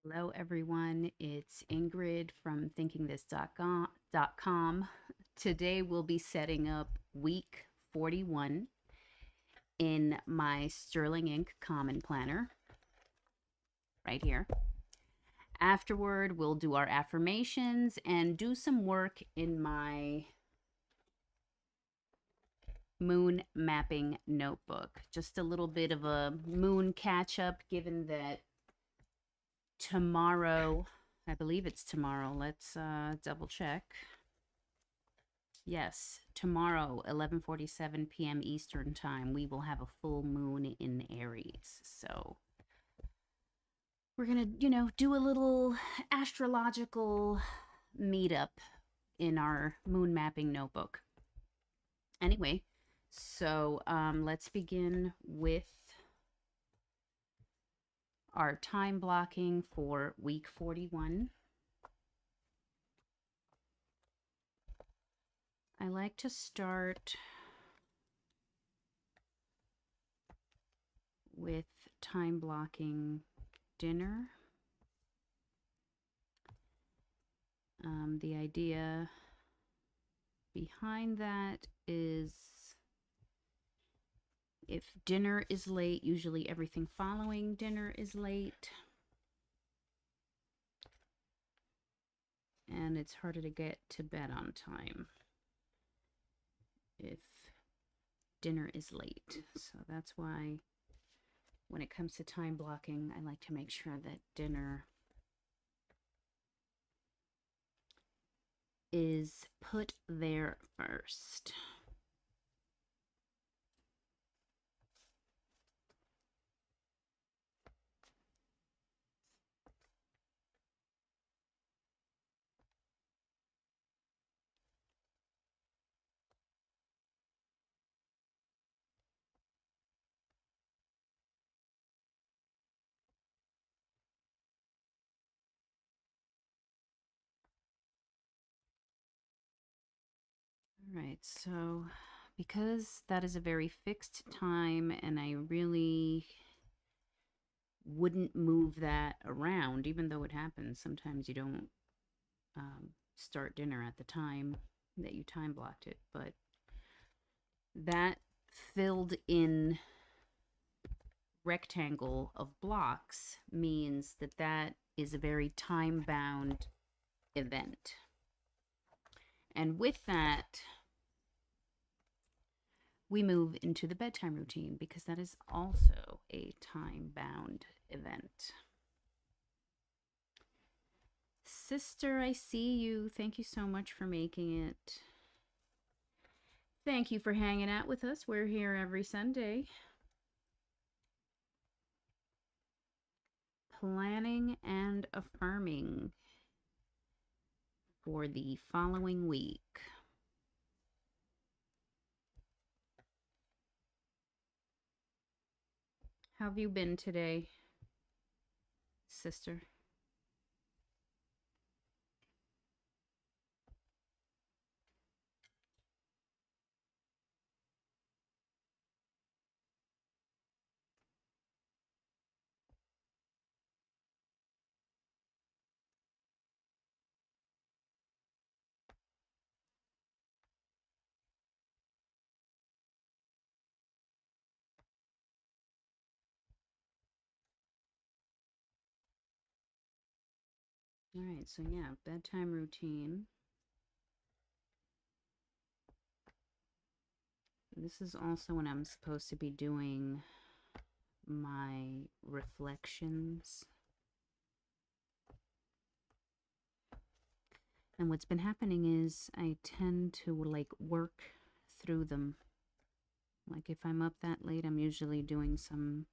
Hello, everyone. It's Ingrid from thinkingthis.com. Today, we'll be setting up week 41 in my Sterling Ink Common Planner right here. Afterward, we'll do our affirmations and do some work in my moon mapping notebook. Just a little bit of a moon catch up, given that tomorrow, I believe it's tomorrow. Let's double check. Yes, tomorrow, 11:47 p.m. Eastern Time, we will have a full moon in Aries. So we're going to, do a little astrological meetup in our moon mapping notebook. Anyway, so let's begin with our time blocking for week 41. I like to start with time blocking dinner. The idea behind that is if dinner is late, usually everything following dinner is late. And it's harder to get to bed on time if dinner is late. So that's why when it comes to time blocking, I like to make sure that dinner is put there first. All right, so because that is a very fixed time and I really wouldn't move that around, even though it happens, sometimes you don't start dinner at the time that you time blocked it, but that filled in rectangle of blocks means that that is a very time bound event. And with that, we move into the bedtime routine because that is also a time bound event. Sister, I see you. Thank you so much for making it. Thank you for hanging out with us. We're here every Sunday. Planning and affirming for the following week. How have you been today, sister? All right, so yeah, bedtime routine. This is also when I'm supposed to be doing my reflections. And what's been happening is I tend to like work through them. Like if I'm up that late, I'm usually doing some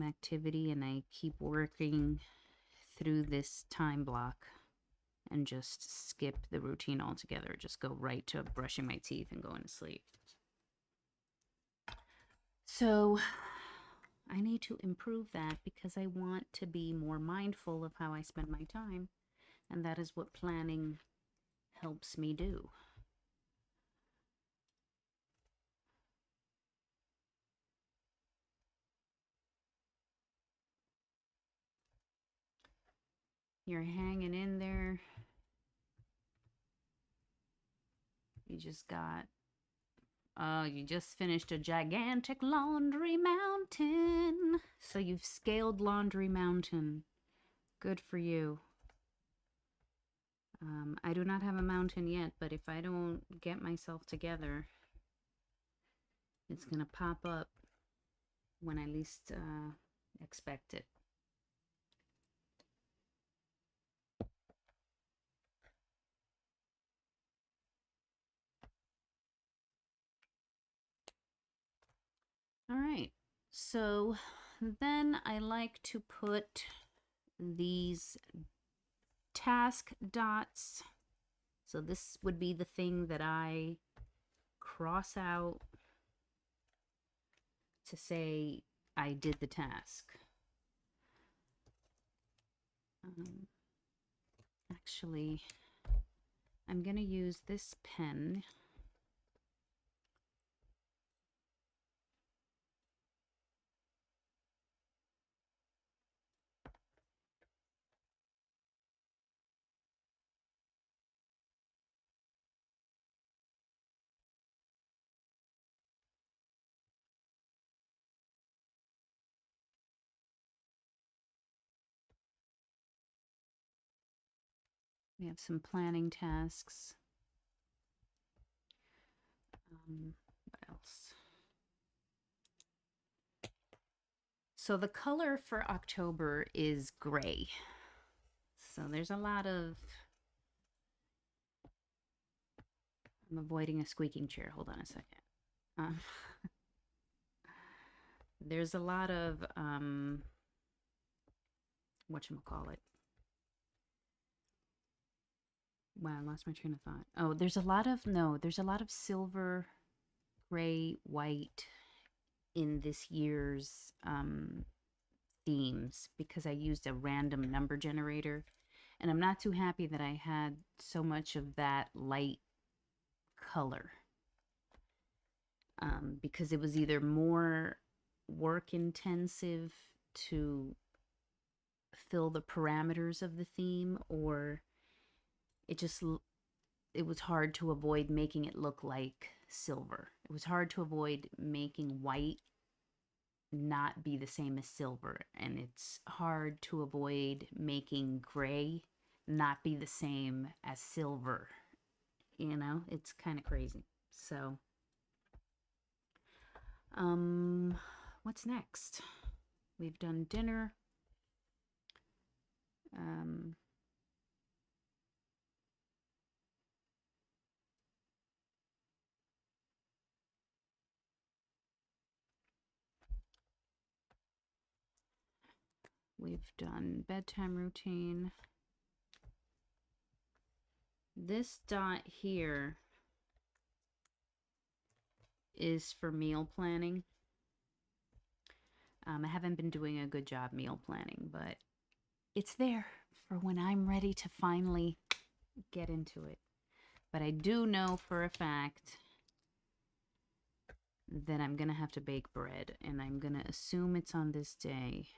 activity and I keep working through this time block and just skip the routine altogether. Just go right to brushing my teeth and going to sleep. So I need to improve that because I want to be more mindful of how I spend my time. And that is what planning helps me do. You're hanging in there. You just got, you just finished a gigantic laundry mountain. So you've scaled Laundry Mountain. Good for you. I do not have a mountain yet, but if I don't get myself together, it's going to pop up when I least expect it. All right. So then I like to put these task dots. So this would be the thing that I cross out to say I did the task. Actually, I'm going to use this pen. We have some planning tasks. What else? So the color for October is gray. So there's a lot of... I'm avoiding a squeaking chair. Hold on a second. There's a lot of, whatchamacallit? Wow, I lost my train of thought. Oh, there's a lot of silver, gray, white in this year's themes because I used a random number generator. And I'm not too happy that I had so much of that light color because it was either more work intensive to fill the parameters of the theme, or it was hard to avoid making it look like silver. It was hard to avoid making white not be the same as silver, and it's hard to avoid making gray not be the same as silver. You know, it's kind of crazy. So what's next? We've done dinner. We've done bedtime routine. This dot here is for meal planning. I haven't been doing a good job meal planning, but it's there for when I'm ready to finally get into it. But I do know for a fact that I'm going to have to bake bread, and I'm going to assume it's on this day.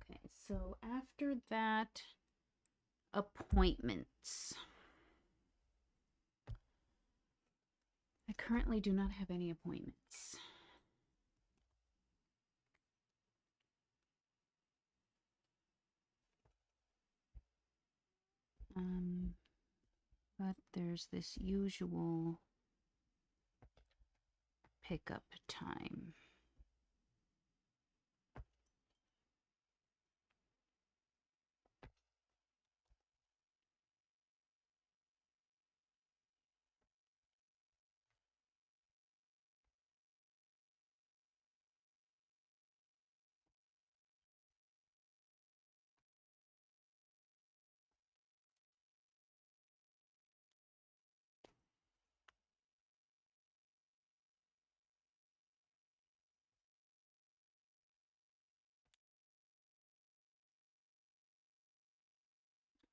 Okay, so after that, appointments. I currently do not have any appointments. But there's this usual pickup time.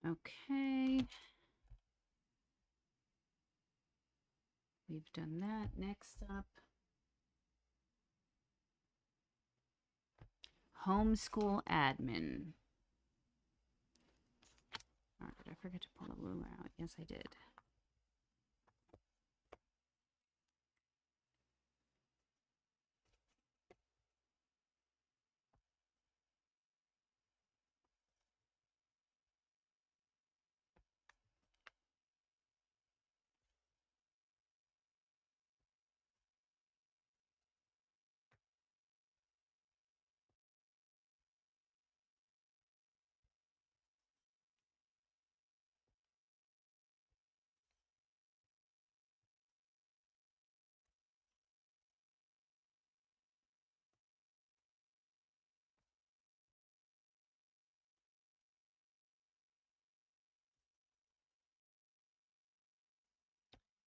Okay. We've done that. Next up, homeschool admin. Oh, did I forget to pull a ruler out? Yes, I did.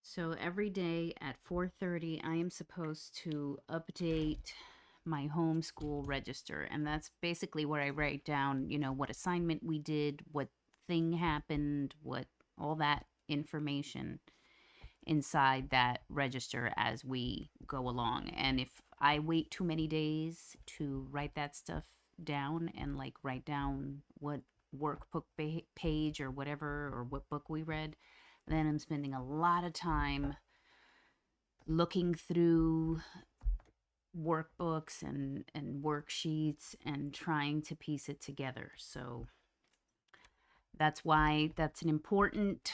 So every day at 4:30, I am supposed to update my homeschool register, and that's basically where I write down, what assignment we did, what thing happened, what all that information inside that register as we go along. And if I wait too many days to write that stuff down and like write down what workbook page or whatever or what book we read, then I'm spending a lot of time looking through workbooks and worksheets and trying to piece it together. So that's why that's an important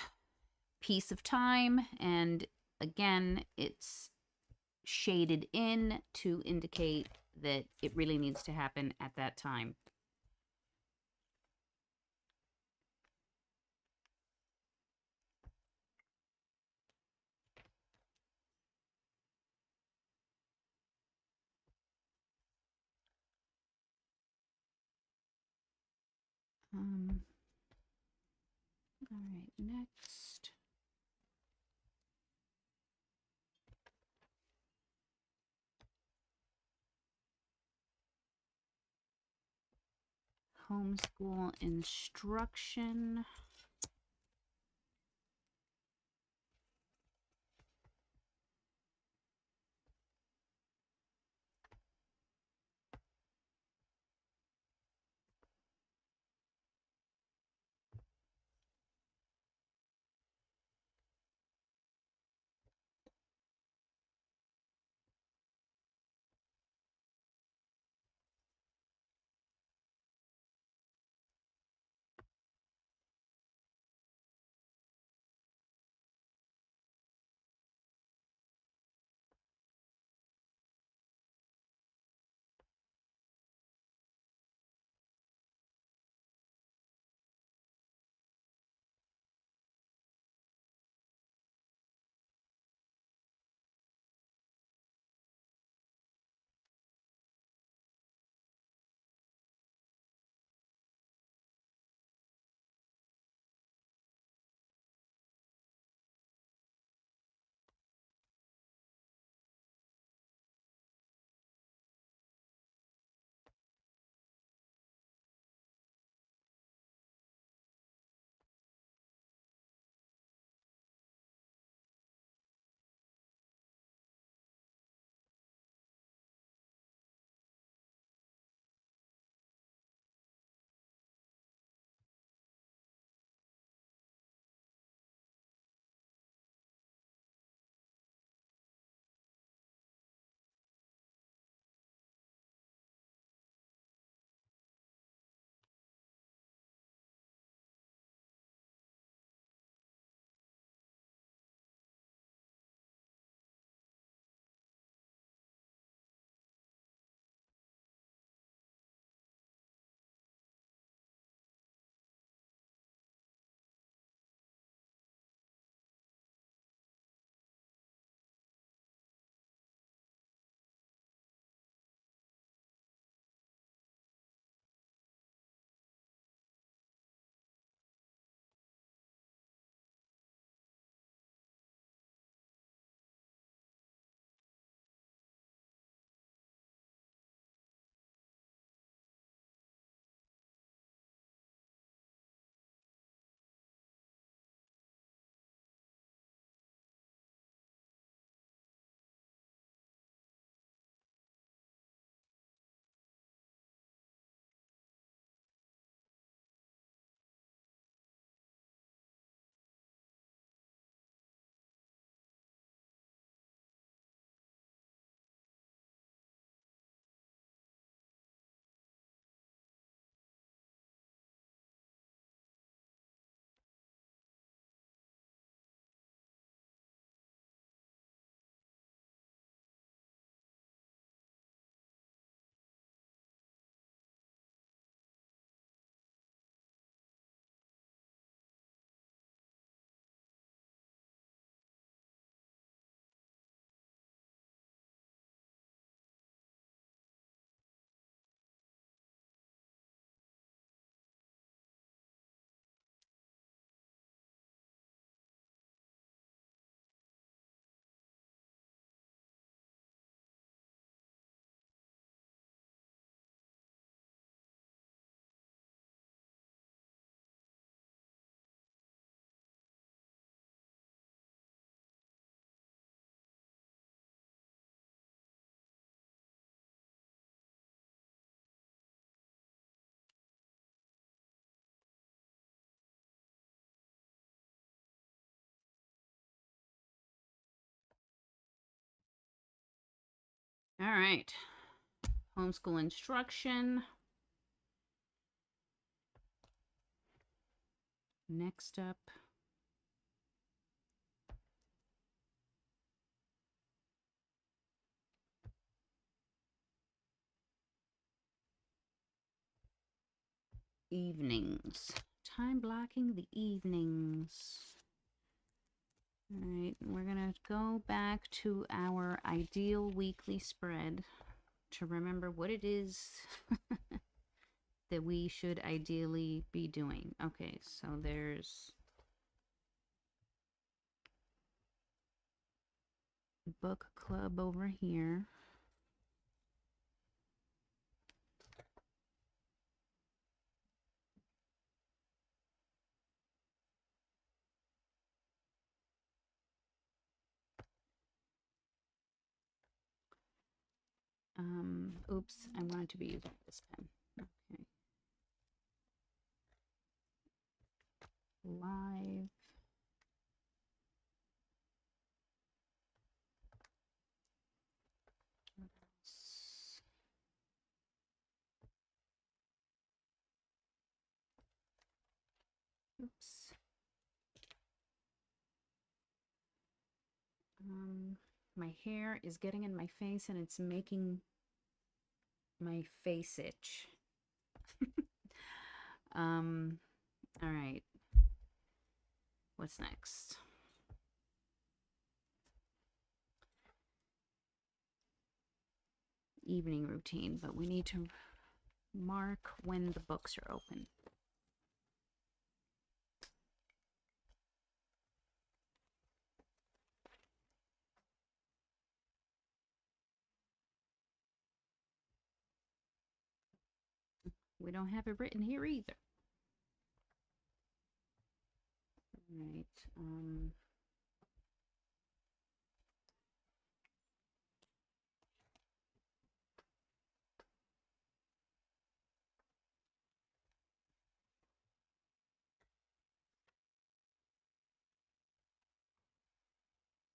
piece of time. And again, it's shaded in to indicate that it really needs to happen at that time. Um, all right, next. Homeschool instruction. All right. Homeschool instruction. Next up. Evenings. Time blocking the evenings. All right, we're going to go back to our ideal weekly spread to remember what it is that we should ideally be doing. Okay, so there's book club over here. Oops, I wanted to be using this pen. Okay. Live. Oops. My hair is getting in my face and it's making my face itch. All right. What's next? Evening routine, but we need to mark when the books are open. We don't have it written here either. All right.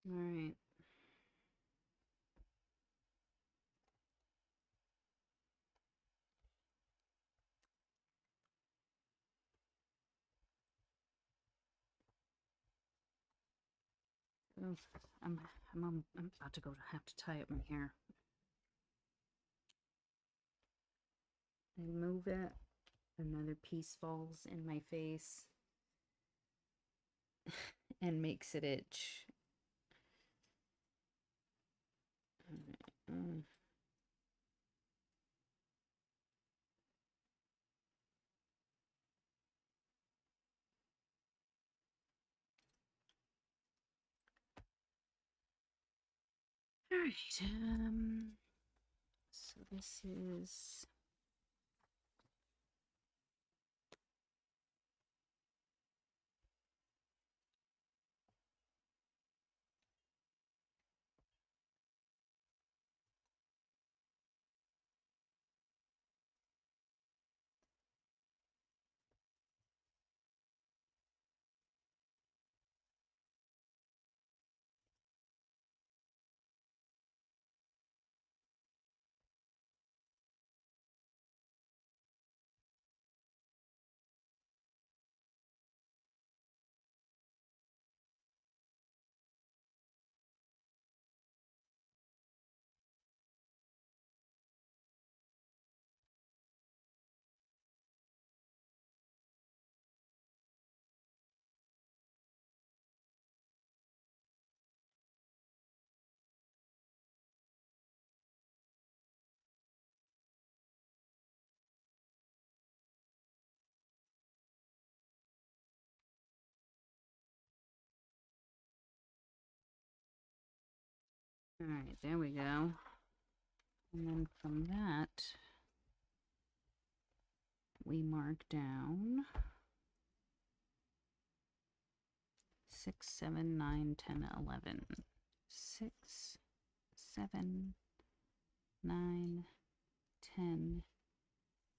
All right. Oh, I'm about to have to tie up my hair. I move it, another piece falls in my face and makes it itch. All right. So this is all right. There we go. And then from that, we mark down 6, 7, 9, 10, 11. 6, 7, 9, 10,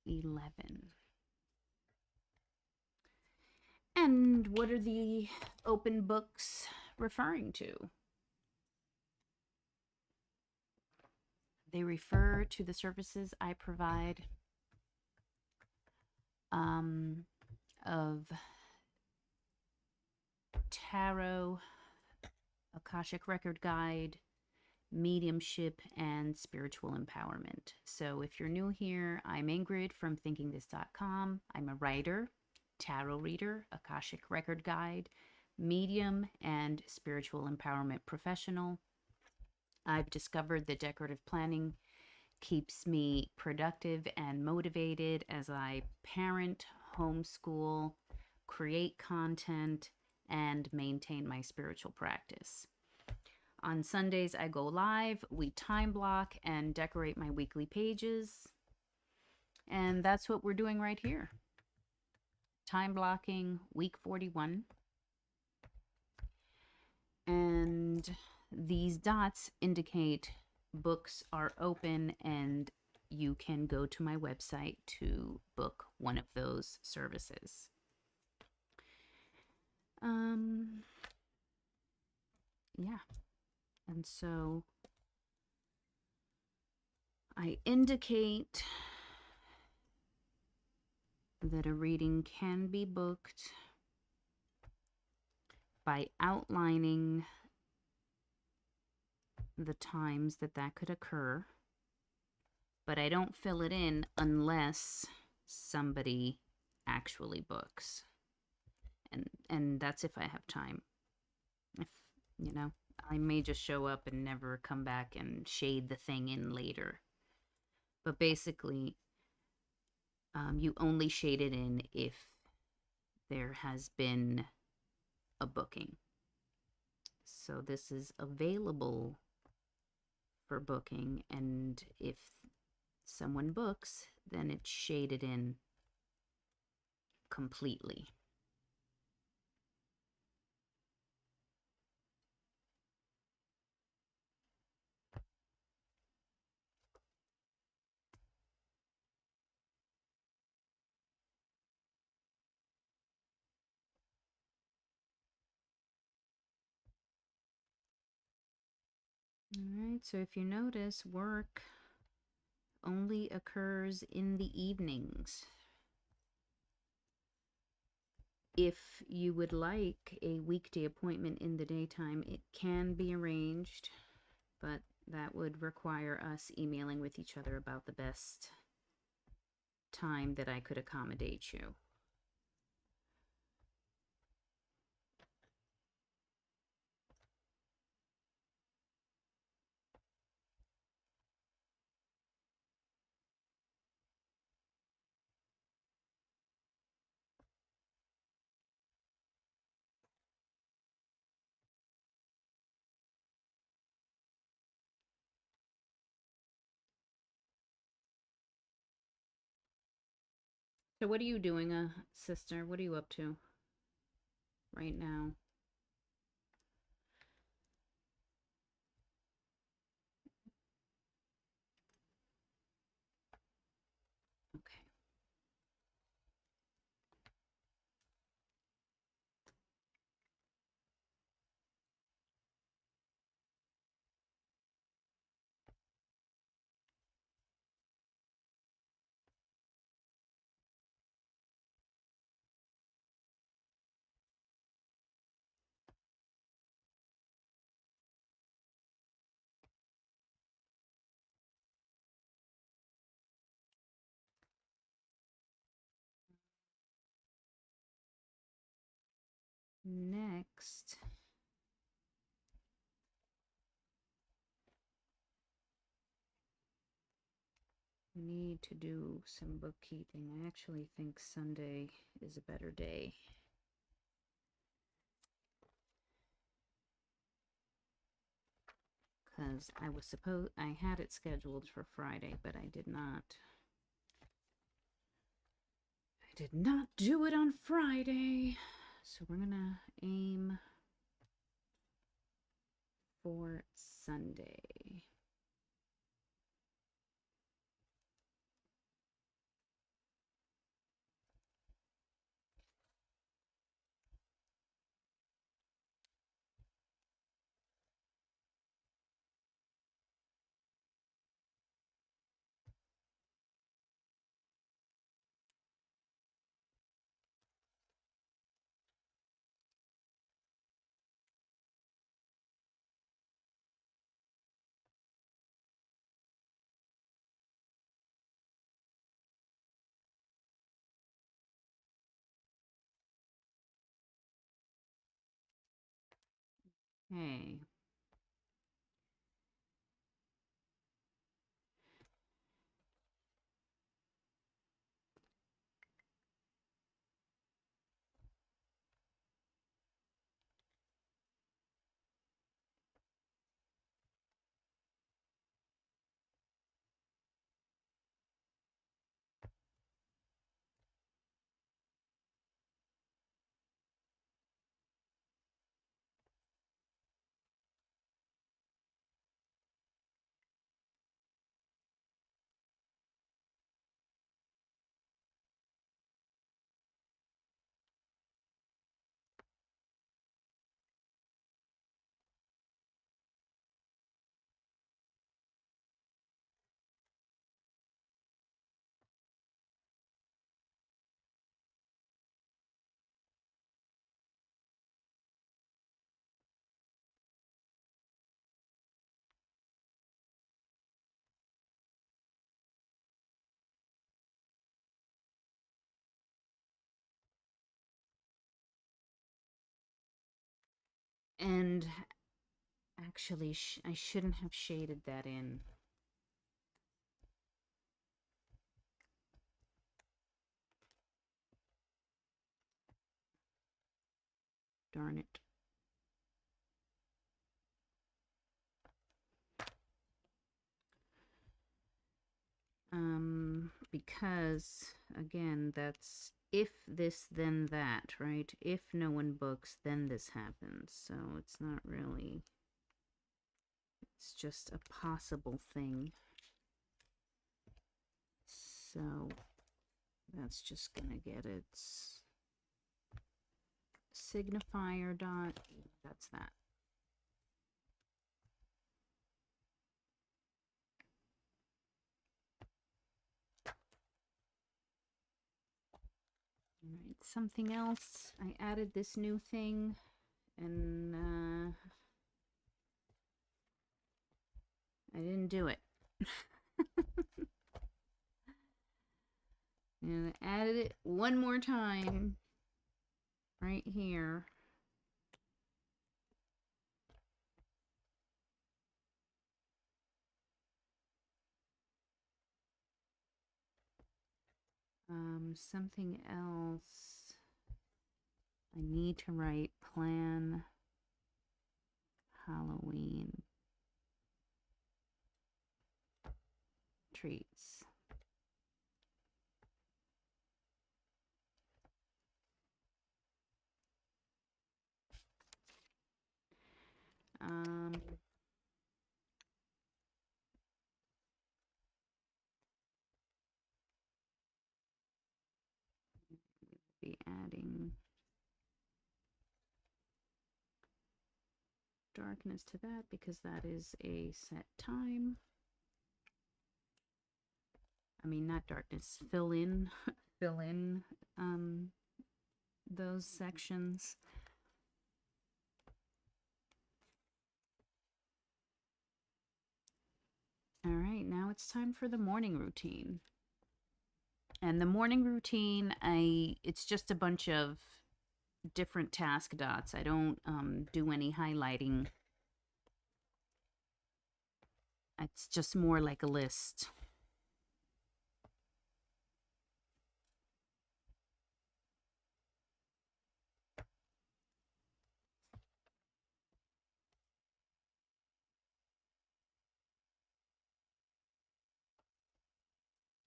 11. And what are the open books referring to? They refer to the services I provide of tarot, Akashic record guide, mediumship, and spiritual empowerment. So if you're new here, I'm Ingrid from thinkingthis.com. I'm a writer, tarot reader, Akashic record guide, medium, and spiritual empowerment professional. I've discovered that decorative planning keeps me productive and motivated as I parent, homeschool, create content, and maintain my spiritual practice. On Sundays, I go live, we time block, and decorate my weekly pages. And that's what we're doing right here. Time blocking, week 41. And these dots indicate books are open, and you can go to my website to book one of those services. Yeah. And so I indicate that a reading can be booked by outlining the times that could occur, but I don't fill it in unless somebody actually books. And that's if I have time. If, I may just show up and never come back and shade the thing in later. But basically, you only shade it in if there has been a booking. So this is available for booking, and if someone books, then it's shaded in completely. All right, so if you notice, work only occurs in the evenings. If you would like a weekday appointment in the daytime, it can be arranged, but that would require us emailing with each other about the best time that I could accommodate you. So what are you doing, sister? What are you up to right now? Okay. Next, we need to do some bookkeeping. I actually think Sunday is a better day. Because I had it scheduled for Friday, but I did not. I did not do it on Friday. So we're gonna aim for Sunday. Okay. And actually, I shouldn't have shaded that in. Darn it. Because again, that's if this, then that, right? If no one books, then this happens. So it's not really, it's just a possible thing. So that's just gonna get its signifier dot. That's that. All right, something else. I added this new thing, and I didn't do it. And I added it one more time right here. Something else. I need to write plan Halloween treats. Be adding darkness to that because that is a set time. I mean, not darkness, fill in those sections. All right, now it's time for the morning routine. And the morning routine, it's just a bunch of different task dots. I don't do any highlighting. It's just more like a list.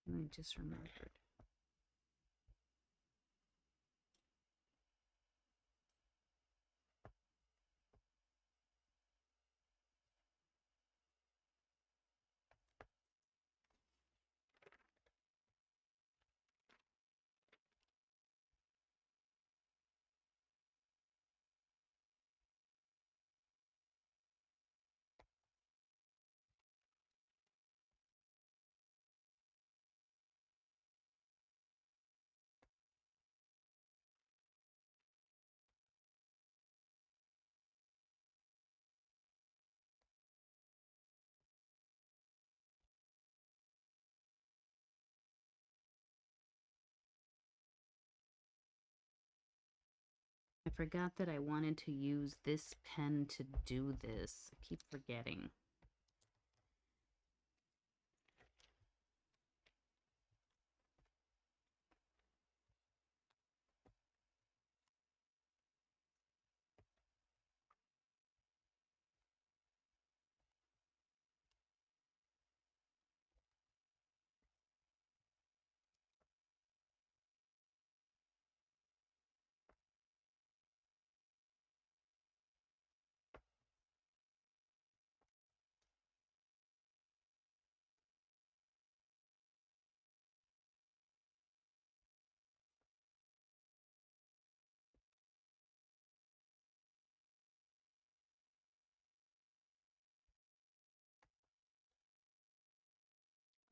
I just remembered. forgot that I wanted to use this pen to do this. I keep forgetting.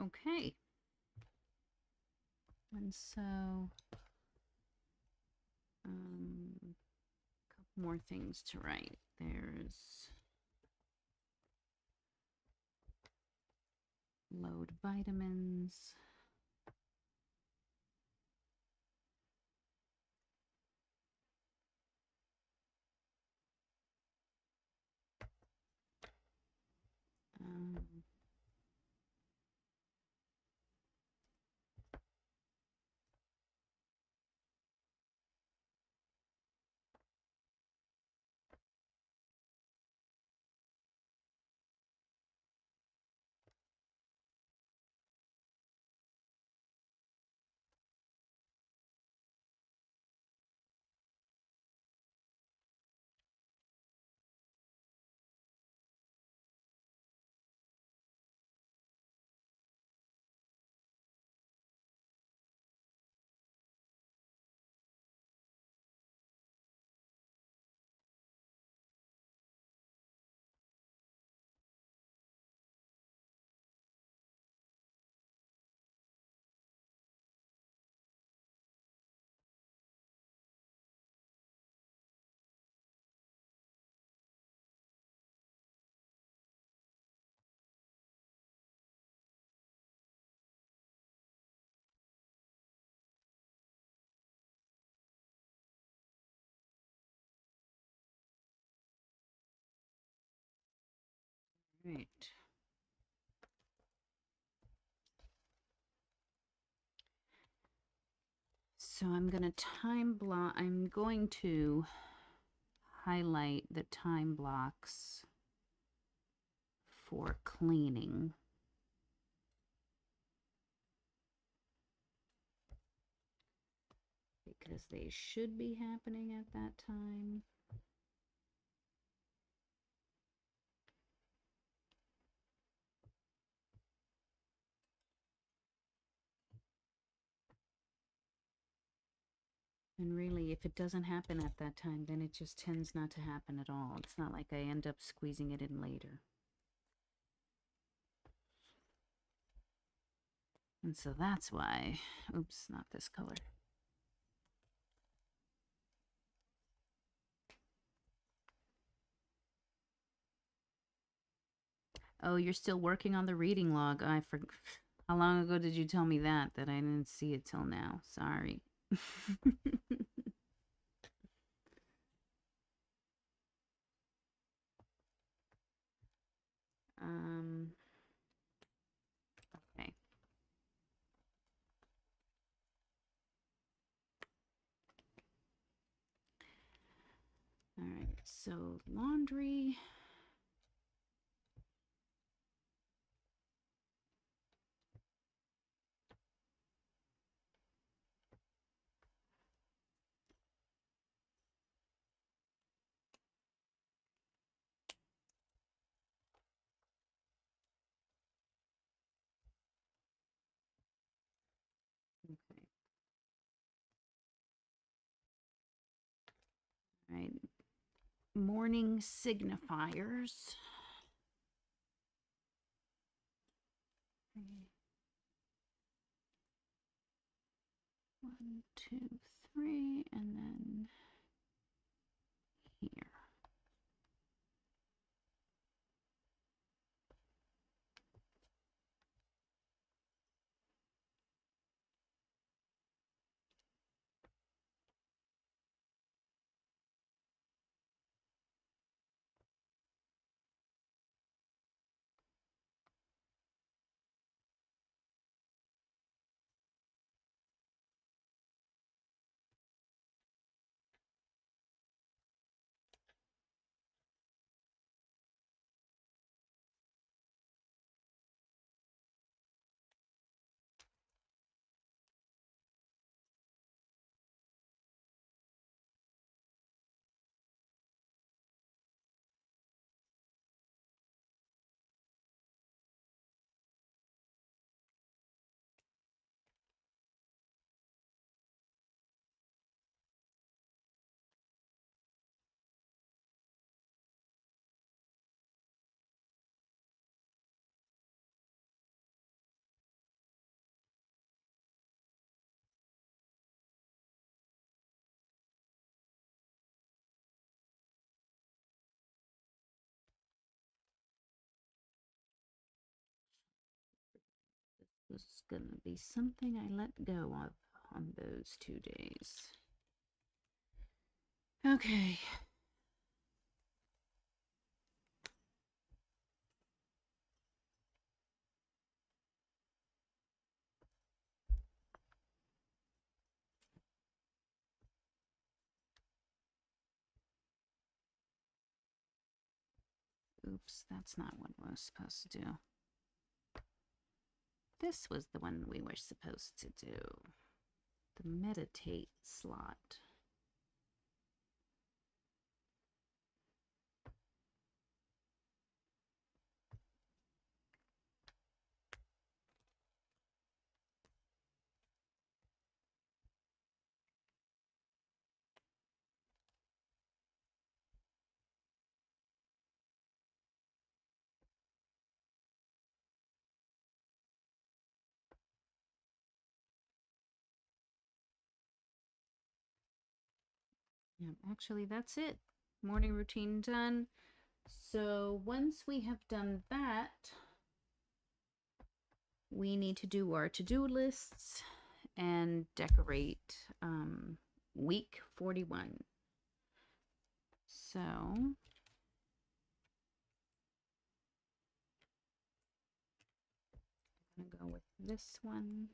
Okay. And so, a couple more things to write. There's load vitamins. Um, right. So I'm going to I'm going to highlight the time blocks for cleaning. Because they should be happening at that time. And really, if it doesn't happen at that time, then it just tends not to happen at all. It's not like I end up squeezing it in later. And so that's why, oops, not this color. Oh, you're still working on the reading log. I forgot. How long ago did you tell me that I didn't see it till now? Sorry. Okay. All right, so laundry. Okay. All right. Morning signifiers. One, two, three, and then here. was going to be something I let go of on those 2 days. Okay. Oops, that's not what I was supposed to do. This was the one we were supposed to do. The meditate slot. Yeah, actually, that's it. Morning routine done. So once we have done that, we need to do our to-do lists and decorate week 41. So I'm going to go with this one.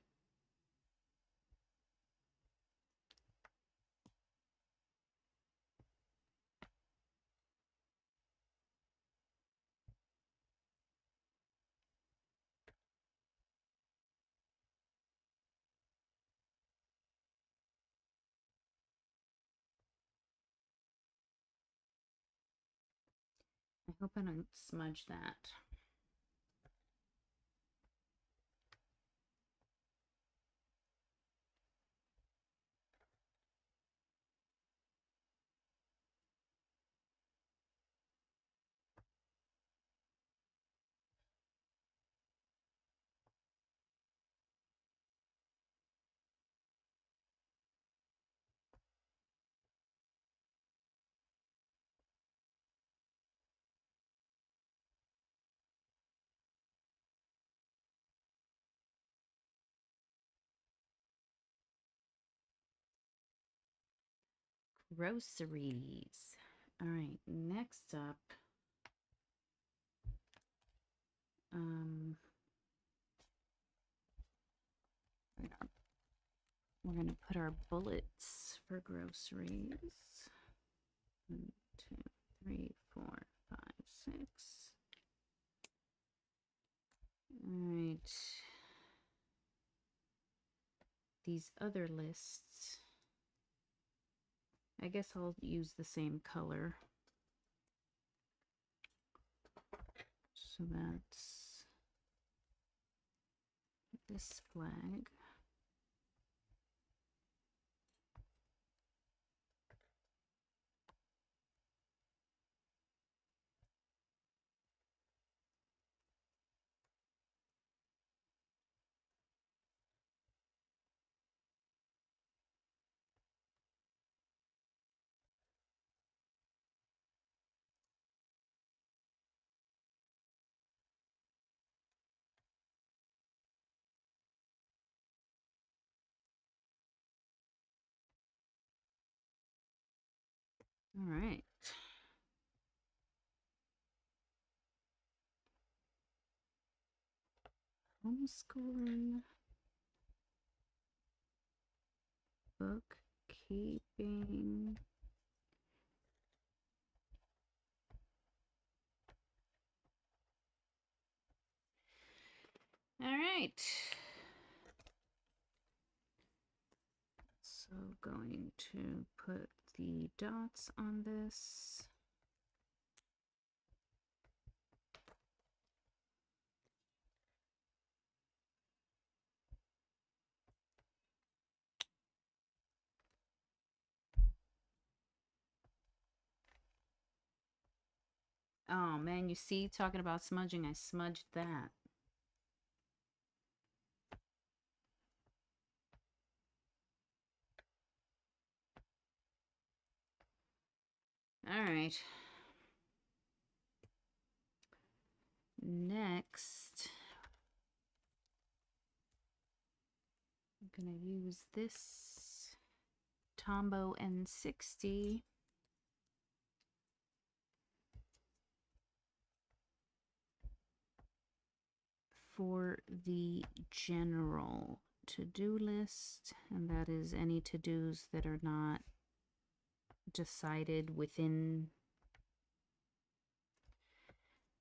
I hope I don't smudge that. Groceries. All right, next up, we're gonna put our bullets for groceries. 1, 2, 3, 4, 5, 6. All right. These other lists, I guess I'll use the same color. So that's this flag. All right. Homeschooling, bookkeeping. All right. So going to put the dots on this. Oh man, you see, talking about smudging, I smudged that. All right. Next, going to use this Tombow N60 for the general to-do list, and that is any to-dos that are not decided within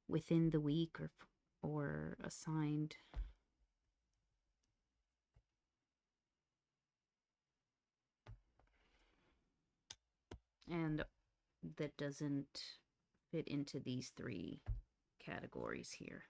the week or assigned. And that doesn't fit into these three categories here.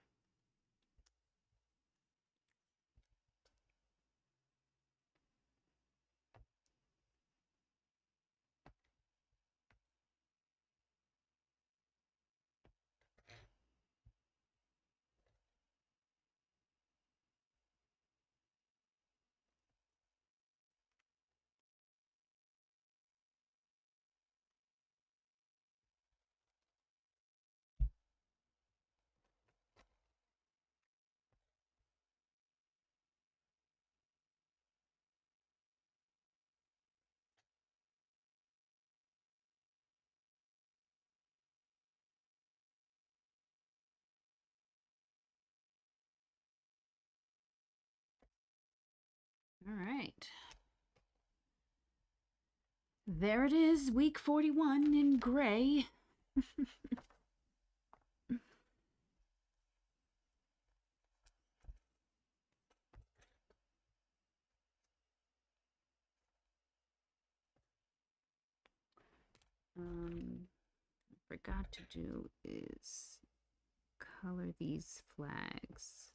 All right. There it is, week 41 in gray. I forgot to do is color these flags.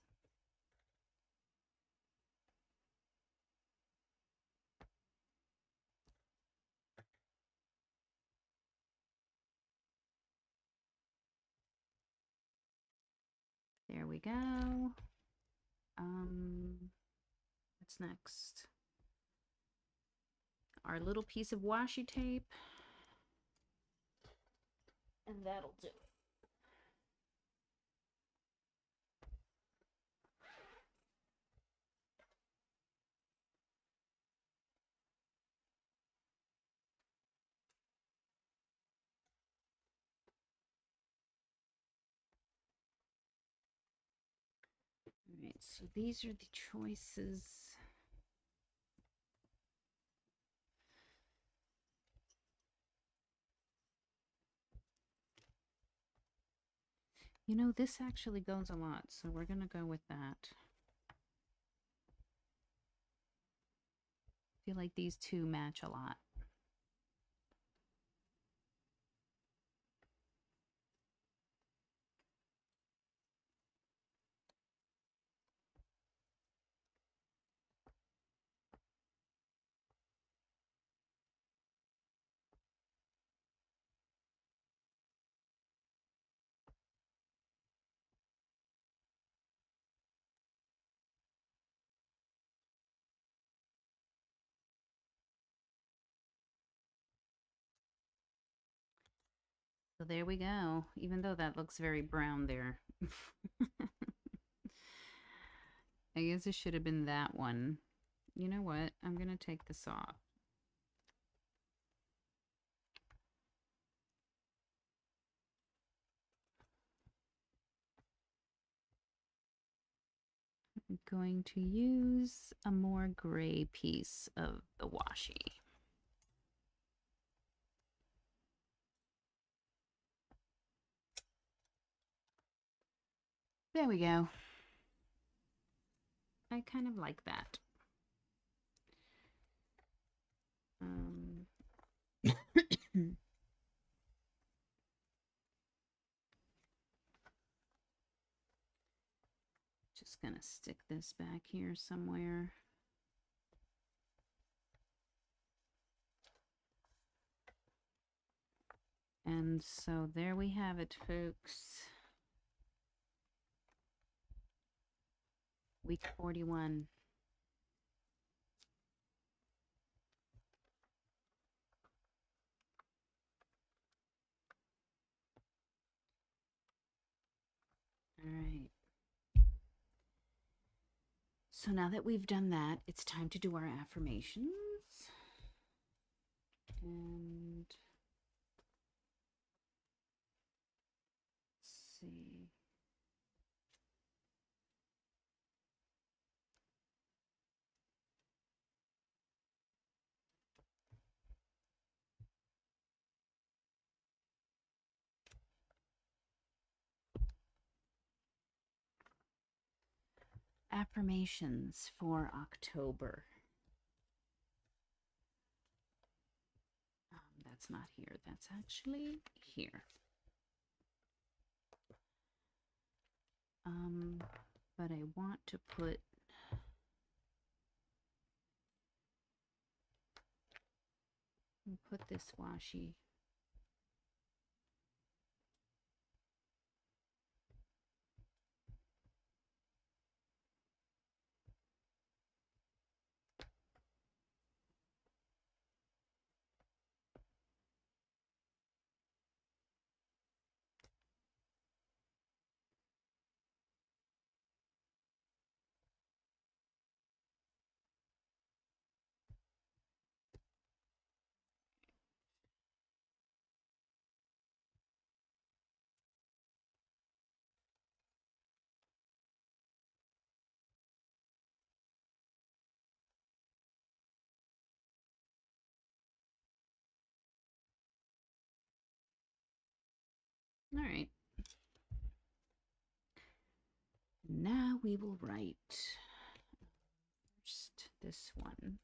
There we go. What's next? Our little piece of washi tape. And that'll do it. All right, so these are the choices. You know, this actually goes a lot, so we're going to go with that. I feel like these two match a lot. So there we go, even though that looks very brown there. I guess it should have been that one. You know what? I'm going to take this off. I'm going to use a more gray piece of the washi. There we go. I kind of like that. Just gonna stick this back here somewhere. And so there we have it, folks. Week 41. All right. So now that we've done that, it's time to do our affirmations. And let's see. Affirmations for October. That's not here. That's actually here. But I want to put this washi. All right. Now we will write first this one.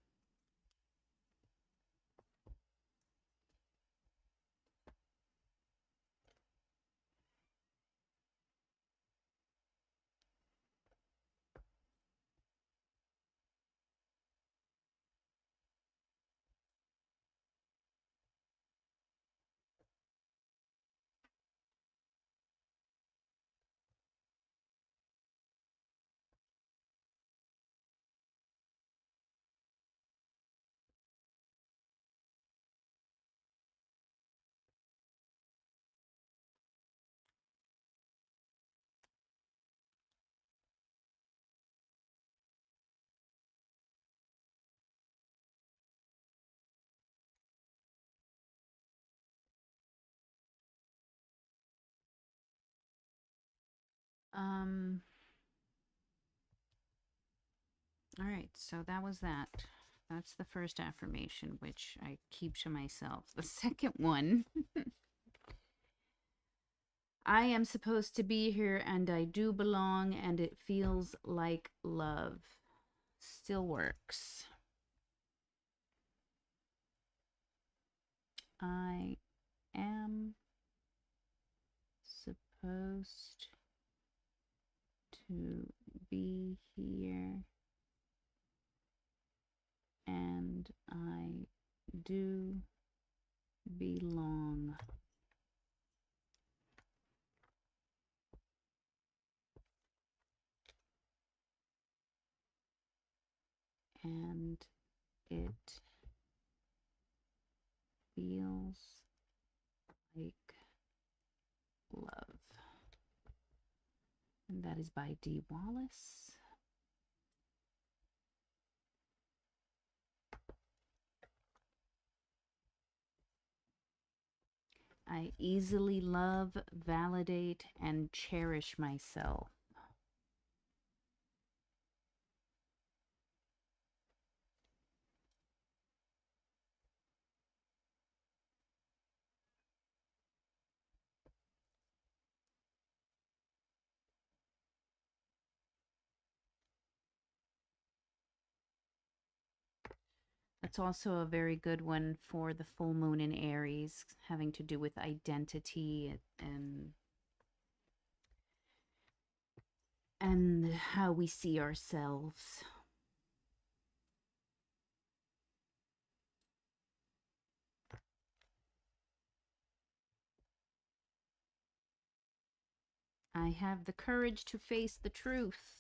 All right, so that was that. That's the first affirmation, which I keep to myself. The second one, I am supposed to be here and I do belong and it feels like love. Still works. I am supposed to be here and I do belong. And it feels like love. And that is by D. Wallace. I easily love, validate, and cherish myself. That's also a very good one for the full moon in Aries, having to do with identity and how we see ourselves. I have the courage to face the truth.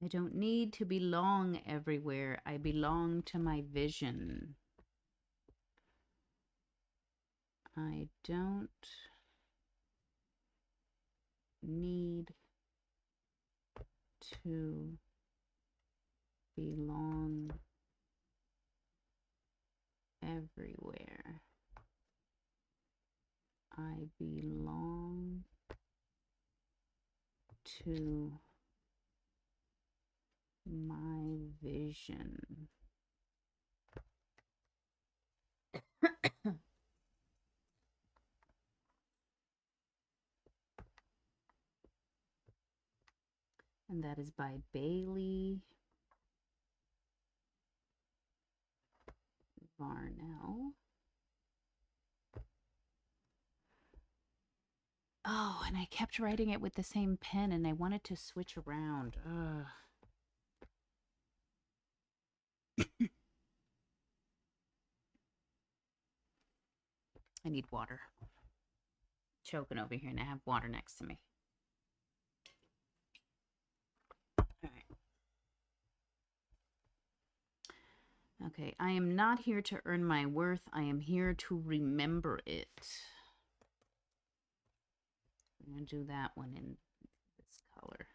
I don't need to belong everywhere. I belong to my vision. I don't need to belong everywhere. I belong to my vision. And that is by Bailey Varnell. Oh, and I kept writing it with the same pen and I wanted to switch around. Ugh. I need water. Choking over here and I have water next to me. All right. Okay, I am not here to earn my worth. I am here to remember it. I'm going to do that one in this color.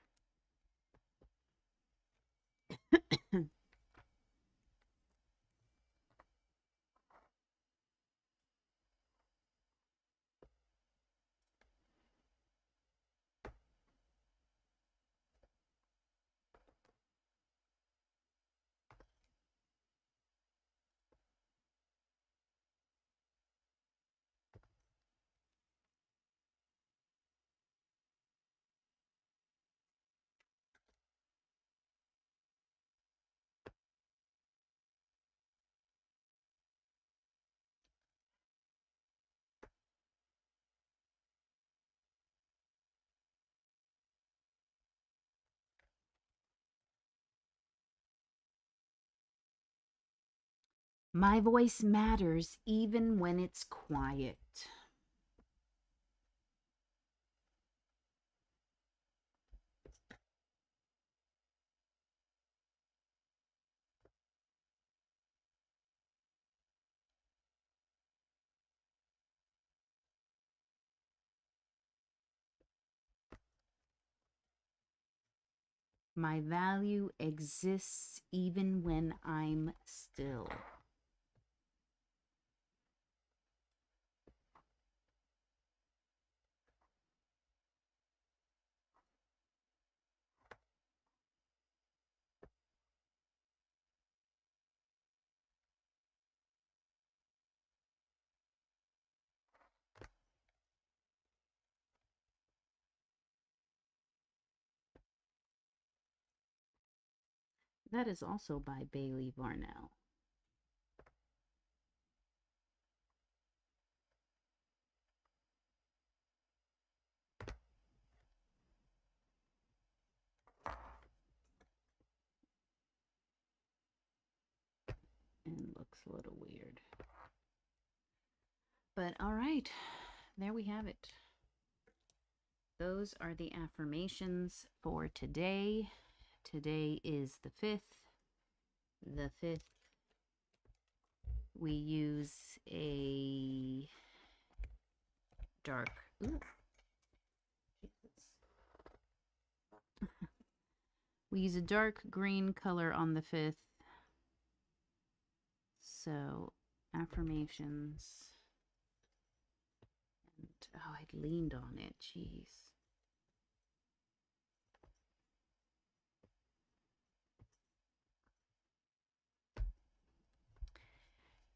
My voice matters even when it's quiet. My value exists even when I'm still. That is also by Bailey Varnell. And looks a little weird. But all right, there we have it. Those are the affirmations for today. Today is the 5th. The 5th, we use a dark, we use a dark green color on the 5th. So, affirmations. And, oh, I leaned on it. Jeez.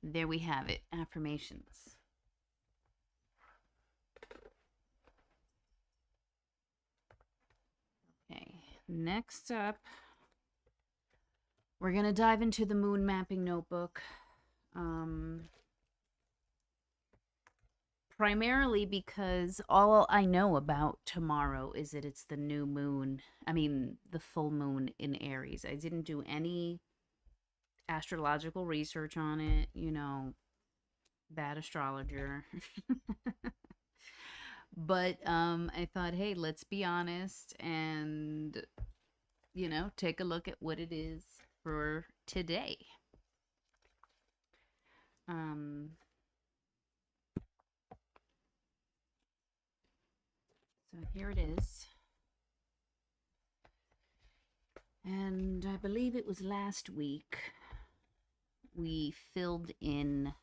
There we have it. Affirmations. Okay. Next up, we're going to dive into the moon mapping notebook. Primarily because all I know about tomorrow is that it's the new moon. I mean, the full moon in Aries. I didn't do any astrological research on it, you know, bad astrologer. But I thought, hey, let's be honest and you know, take a look at what it is for today. So here it is. And I believe it was last week we filled in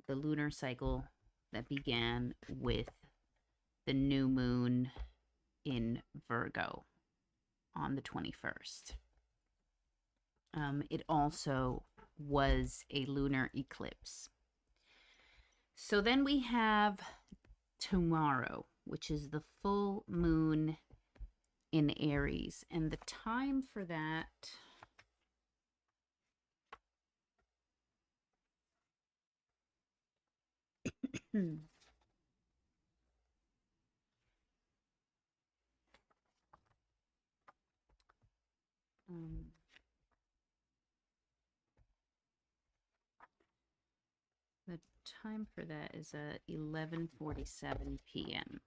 the lunar cycle that began with the new moon in Virgo on the 21st. It also was a lunar eclipse. So then we have tomorrow, which is the full moon in Aries, and the time for that the time for that is 11:47 p.m.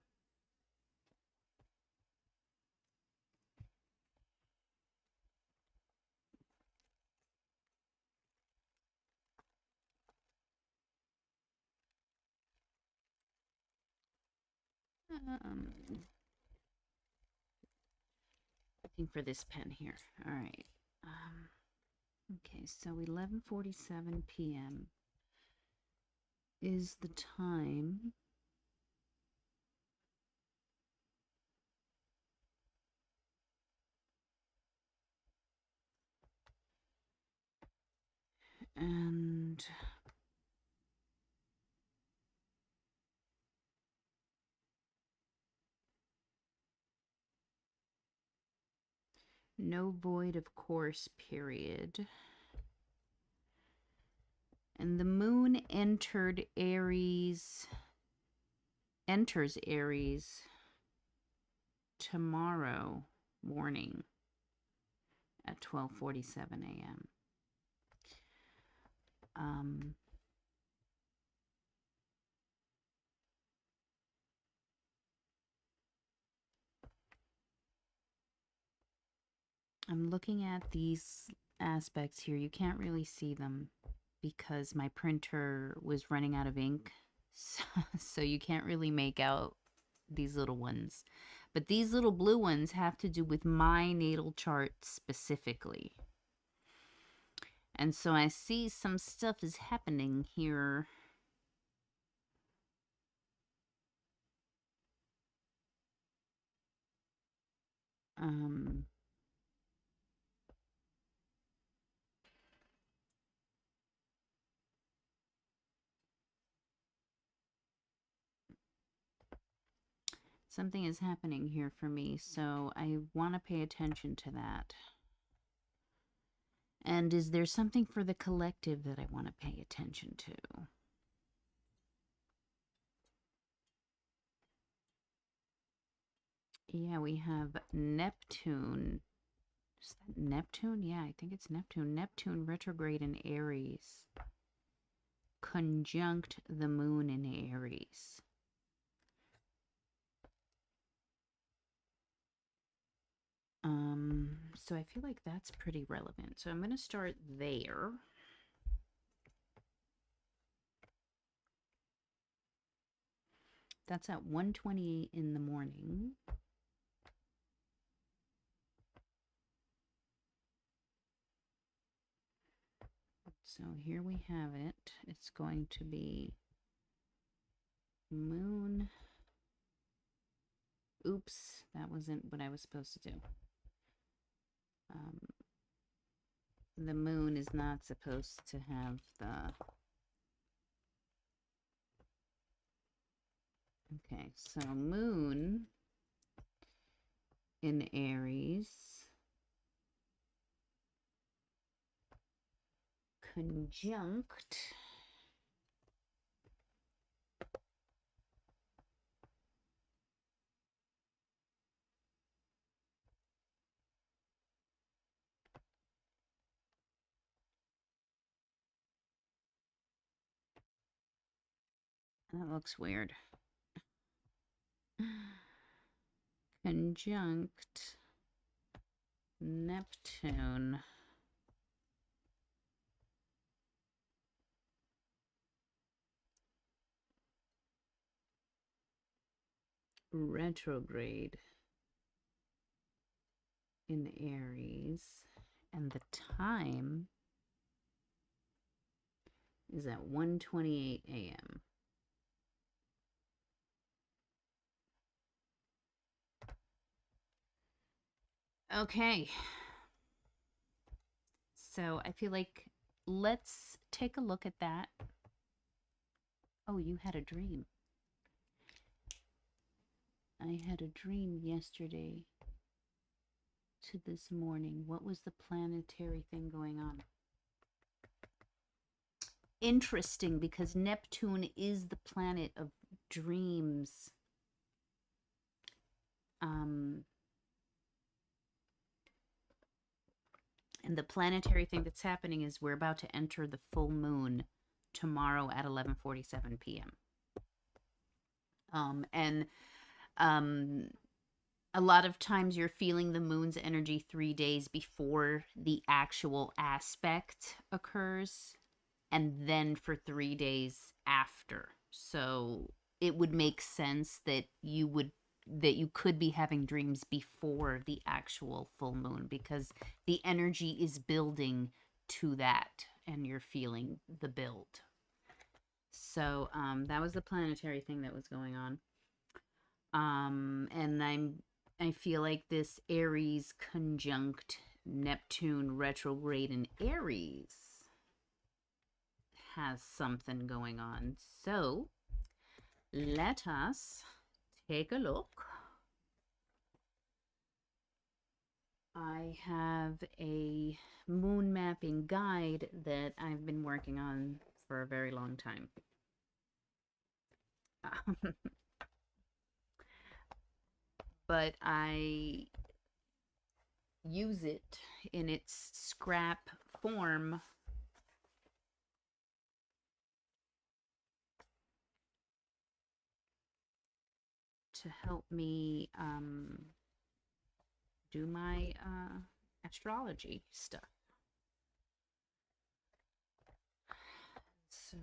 Looking for this pen here. All right. Okay, so 11:47 p.m. is the time and no void of course period. And the moon enters Aries tomorrow morning at 12:47 a.m. I'm looking at these aspects here. You can't really see them because my printer was running out of ink. So you can't really make out these little ones. But these little blue ones have to do with my natal chart specifically. And so I see some stuff is happening here. Something is happening here for me, so I want to pay attention to that. And is there something for the collective that I want to pay attention to? Yeah, we have Neptune. Is that Neptune? Yeah, I think it's Neptune. Neptune retrograde in Aries. Conjunct the moon in Aries. So I feel like that's pretty relevant. So I'm going to start there. That's at 1:28 in the morning. So here we have it. It's going to be moon. Oops, that wasn't what I was supposed to do. The moon is not supposed to have the... Okay, so moon in Aries conjunct that looks weird. Conjunct Neptune retrograde in Aries, and the time is at 1:28 a.m. Okay. So I feel like let's take a look at that. Oh, you had a dream. I had a dream yesterday to this morning. What was the planetary thing going on? Interesting, because Neptune is the planet of dreams. And the planetary thing that's happening is we're about to enter the full moon tomorrow at 11:47 p.m. And a lot of times you're feeling the moon's energy 3 days before the actual aspect occurs, and then for 3 days after. So it would make sense that you could be having dreams before the actual full moon, because the energy is building to that and you're feeling the build. So that was the planetary thing that was going on. And I feel like this Aries conjunct Neptune retrograde in Aries has something going on. So let us take a look. I have a moon mapping guide that I've been working on for a very long time. But I use it in its scrap form to help me do my astrology stuff. So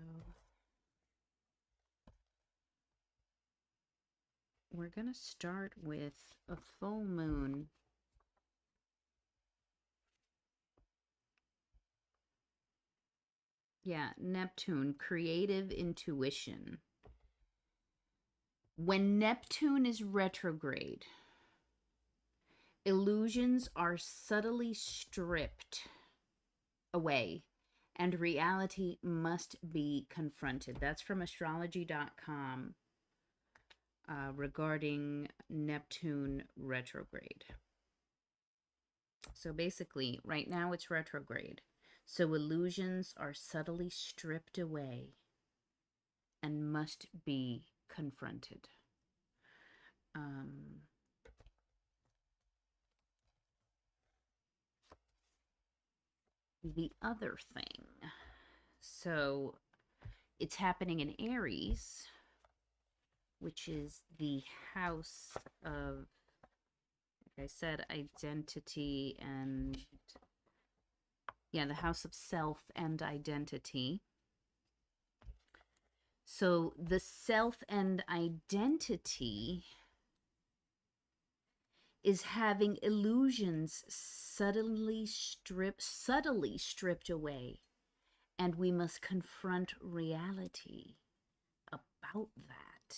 we're going to start with a full moon. Yeah, Neptune, creative intuition. When Neptune is retrograde, illusions are subtly stripped away and reality must be confronted. That's from astrology.com regarding Neptune retrograde. So basically, right now it's retrograde. So illusions are subtly stripped away and must be confronted. The other thing, so it's happening in Aries, which is the house of, like I said, identity and, yeah, the house of self and identity. So the self and identity is having illusions subtly stripped away, and we must confront reality about that.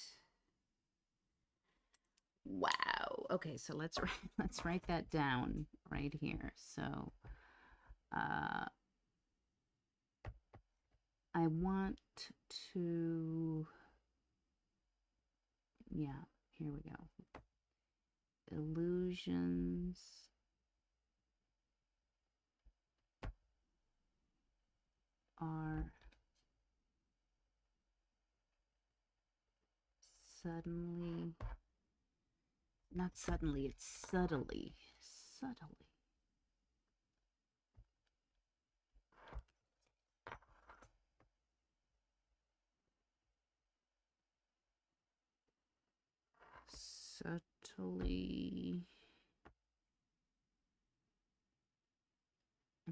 Wow. Okay, so let's write that down right here. So I want to, yeah, here we go. Illusions are suddenly, not suddenly, it's subtly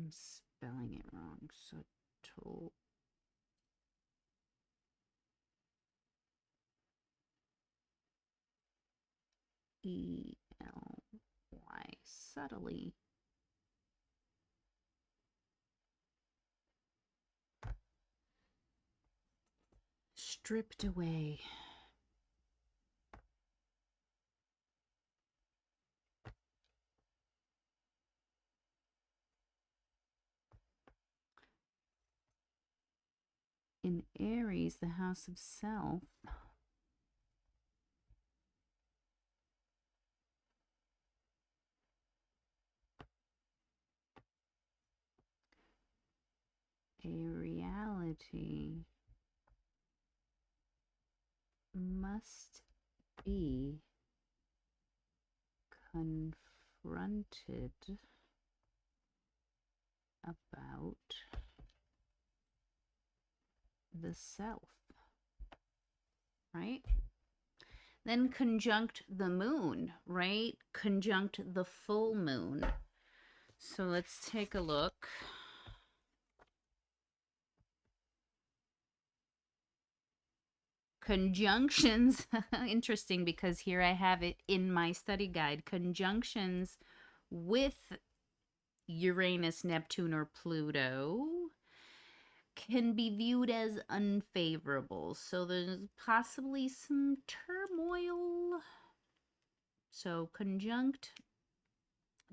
I'm spelling it wrong. Subtle. E-L-Y. Subtly. Stripped away. In Aries, the house of self, a reality must be confronted about the self, right? Then conjunct the moon, right? Conjunct the full moon. So let's take a look. Conjunctions, interesting because here I have it in my study guide. Conjunctions with Uranus, Neptune, or Pluto can be viewed as unfavorable. So there's possibly some turmoil. So conjunct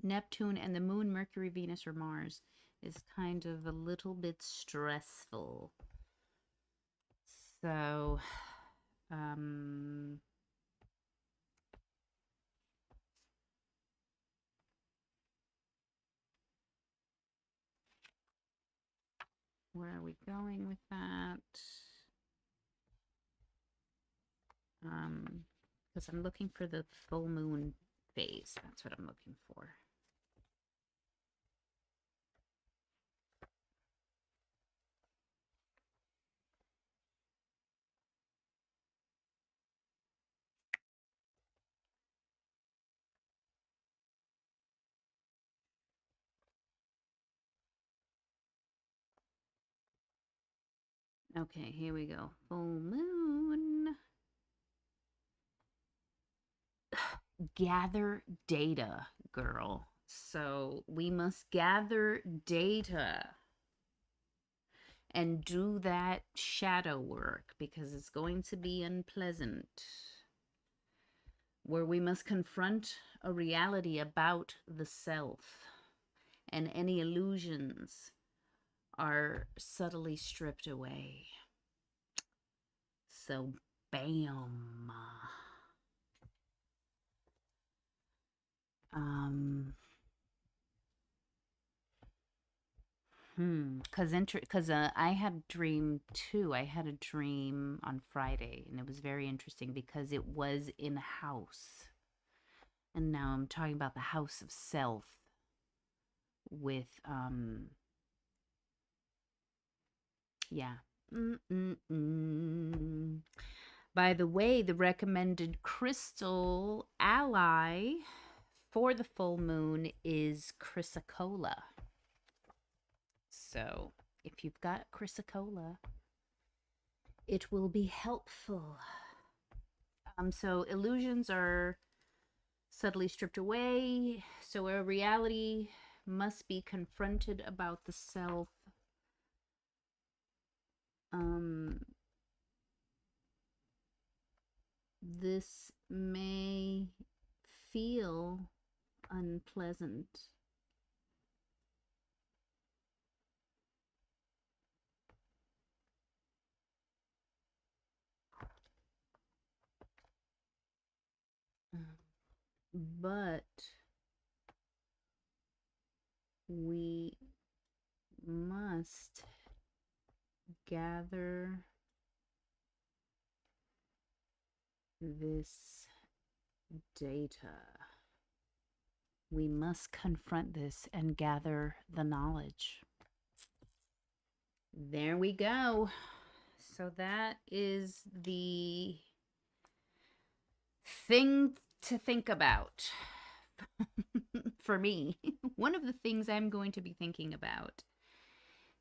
Neptune and the moon, Mercury, Venus, or Mars is kind of a little bit stressful. So, where are we going with that? Because I'm looking for the full moon phase. That's what I'm looking for. Okay, here we go. Full moon. Gather data, girl. So we must gather data and do that shadow work because it's going to be unpleasant. Where we must confront a reality about the self, and any illusions are subtly stripped away. So, bam. Because I had dream too. I had a dream on Friday, and it was very interesting because it was in a house. And now I'm talking about the house of self with yeah. By the way, the recommended crystal ally for the full moon is chrysocolla. So if you've got chrysocolla, it will be helpful. So illusions are subtly stripped away. So a reality must be confronted about the self. This may feel unpleasant. But we must gather this data. We must confront this and gather the knowledge. There we go. So that is the thing to think about for me, one of the things I'm going to be thinking about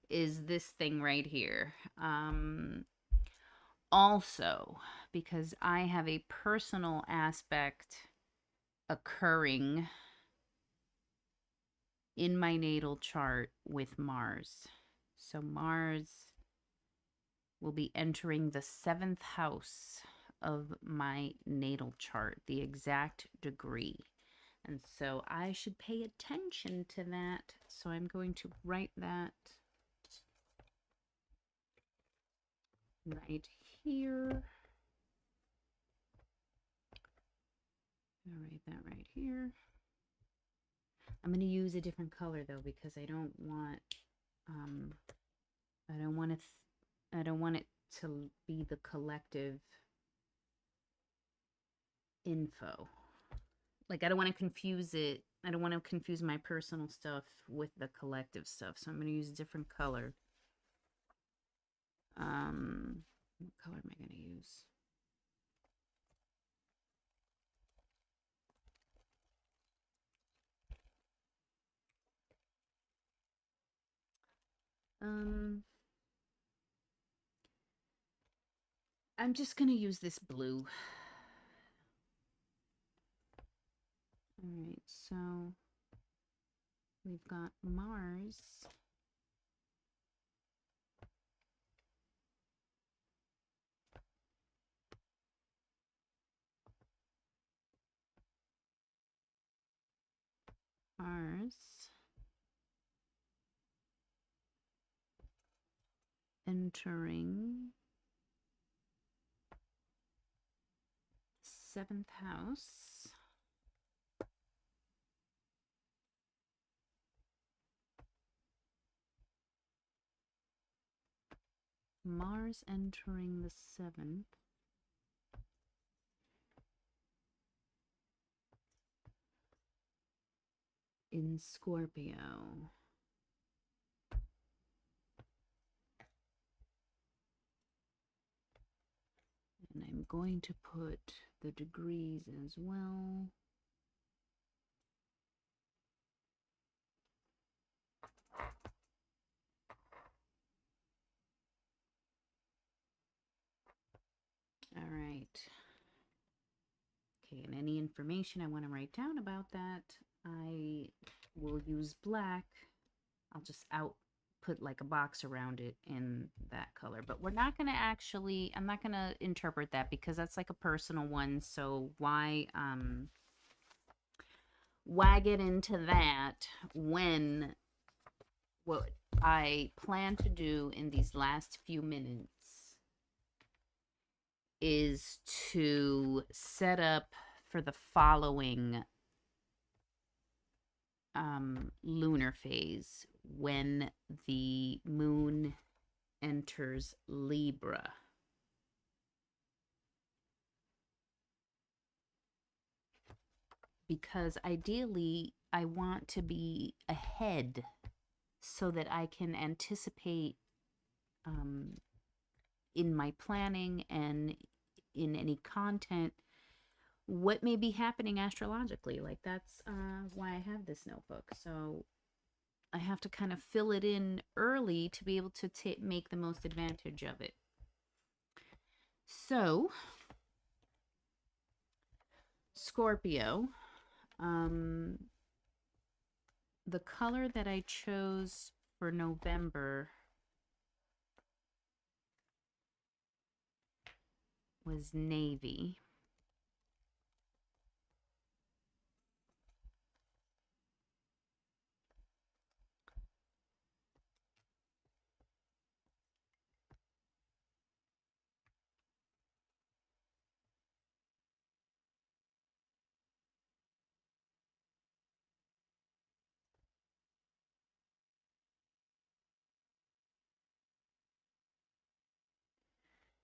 is this thing right here. Also, because I have a personal aspect occurring in my natal chart with Mars. So Mars will be entering the 7th house of my natal chart, the exact degree. And so I should pay attention to that. So I'm going to write that right here. I'll write that right here. I'm going to use a different color though, because I don't want it to be the collective info. Like, I don't want to confuse it. I don't want to confuse my personal stuff with the collective stuff. So I'm going to use a different color. What color am I going to use? I'm just going to use this blue. All right, so we've got Mars. Entering 7th house. Mars entering the 7th. In Scorpio. And I'm going to put the degrees as well. All right. Okay, and any information I want to write down about that, I will use black. I'll just put like a box around it in that color. But we're not going to actually, I'm not going to interpret that because that's like a personal one. So why get into that when what I plan to do in these last few minutes is to set up for the following lunar phase when the moon enters Libra. Because ideally, I want to be ahead so that I can anticipate in my planning and in any content what may be happening astrologically. Like, that's why I have this notebook. So I have to kind of fill it in early to be able to make the most advantage of it. So, Scorpio, the color that I chose for November was navy.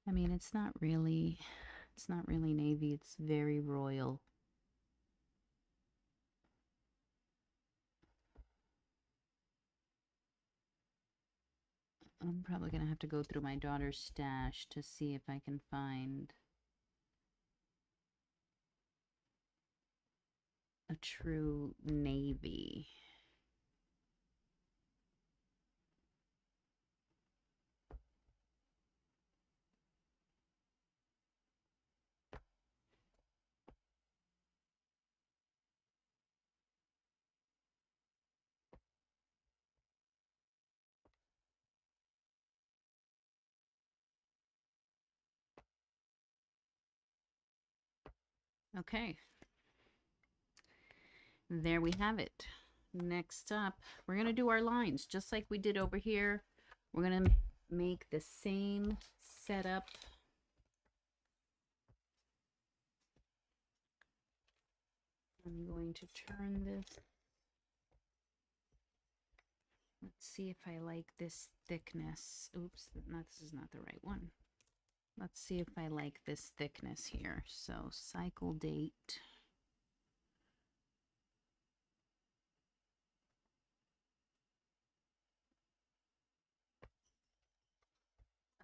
I mean, it's not really navy. It's very royal. I'm probably going to have to go through my daughter's stash to see if I can find a true navy. Okay, there we have it. Next up, we're going to do our lines just like we did over here. We're going to make the same setup. I'm going to turn this. Let's see if I like this thickness. Oops, this is not the right one. Let's see if I like this thickness here. So cycle date.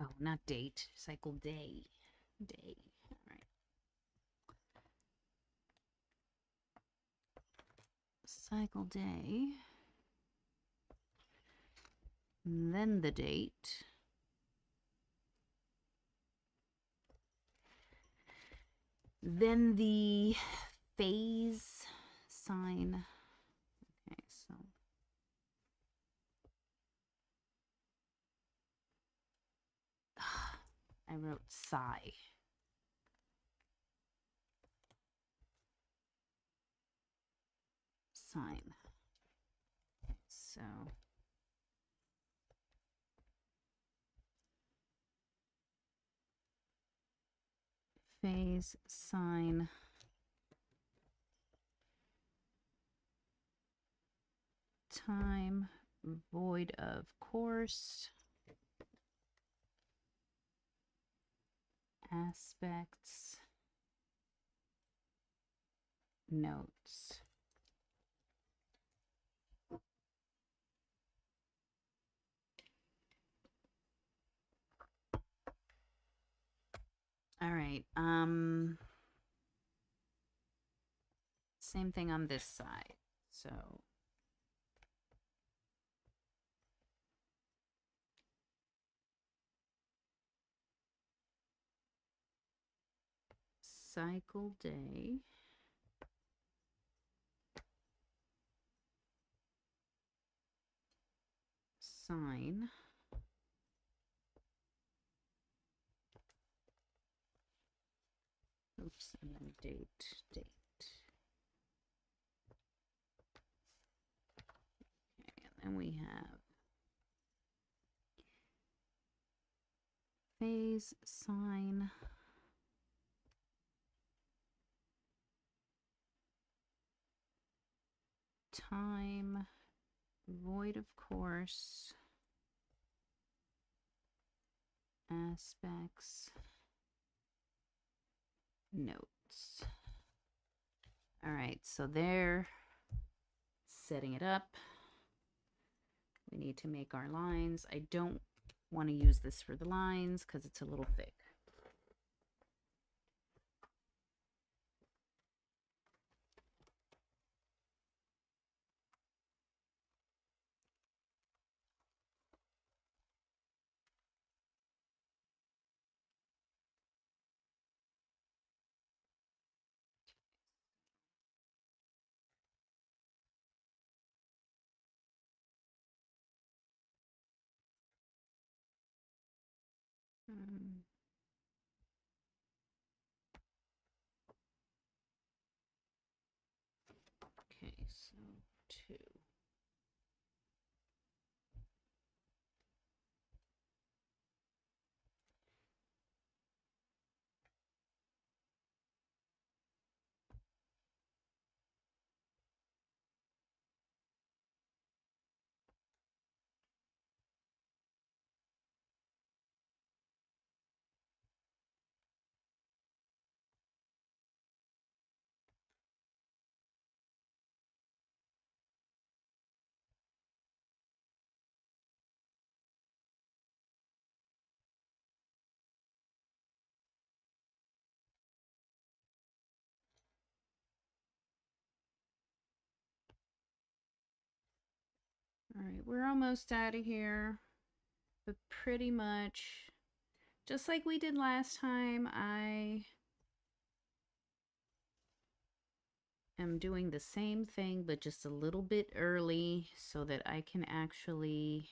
Oh, not date, cycle day. Day. All right. Cycle day. And then the date. Then the phase sign. Okay, so I wrote psi. Sign. So phase sign. Time void of course. Aspects. Notes. All right. Same thing on this side. So cycle day. Sign. Oops, and then date. Okay, and then we have phase sign. Time void of course. Aspects. Notes. All right, so they're setting it up. We need to make our lines. I don't want to use this for the lines because it's a little thick. Okay, so 2. All right, we're almost out of here, but pretty much just like we did last time, I am doing the same thing, but just a little bit early so that I can actually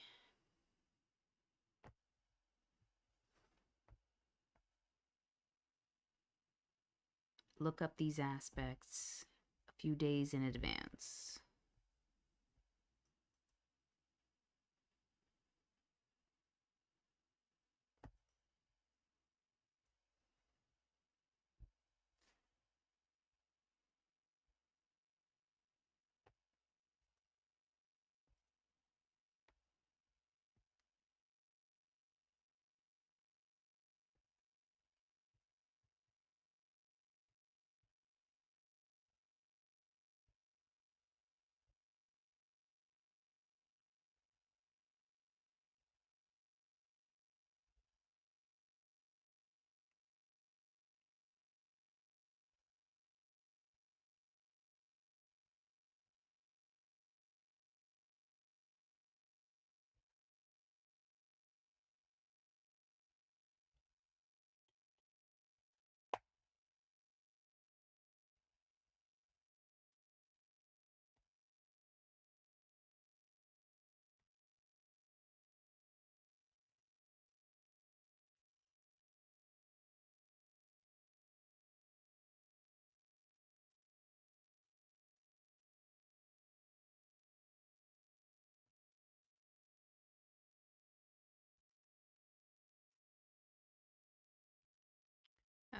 look up these aspects a few days in advance.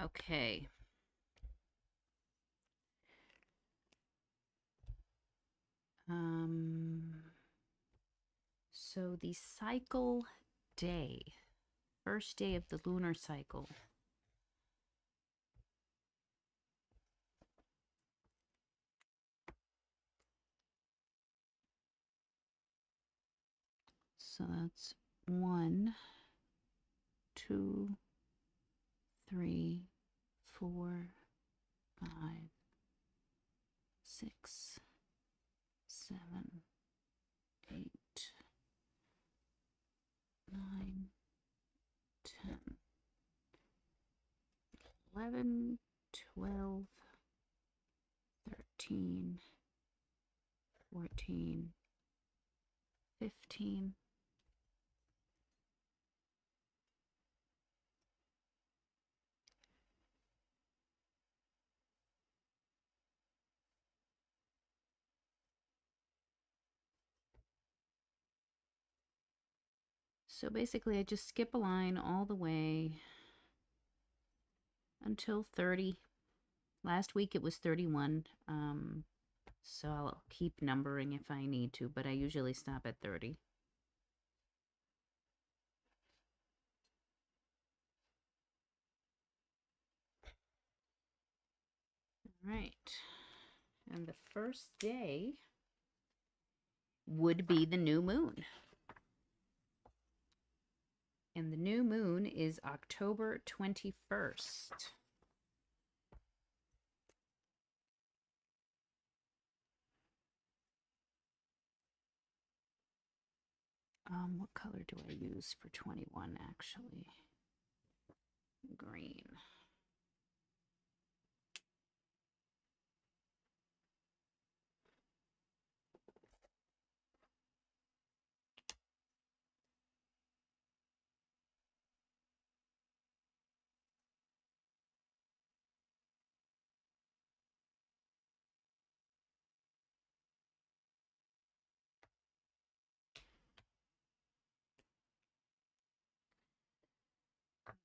Okay. So the cycle day, first day of the lunar cycle. So that's 1, 2, 3, 4, 5, 6, 7, 8, 9, 10, 11, 12, 13, 14, 15. So basically I just skip a line all the way until 30. Last week it was 31. So I'll keep numbering if I need to, but I usually stop at 30. All right. And the first day would be the new moon. And the new moon is October 21st. What color do I use for 21 actually? Green.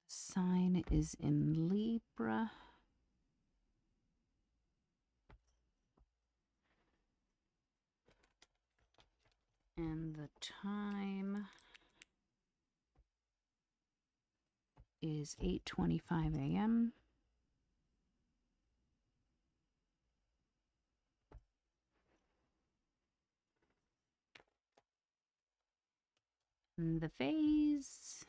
Sign is in Libra. And the time is 8:25 a.m. And the phase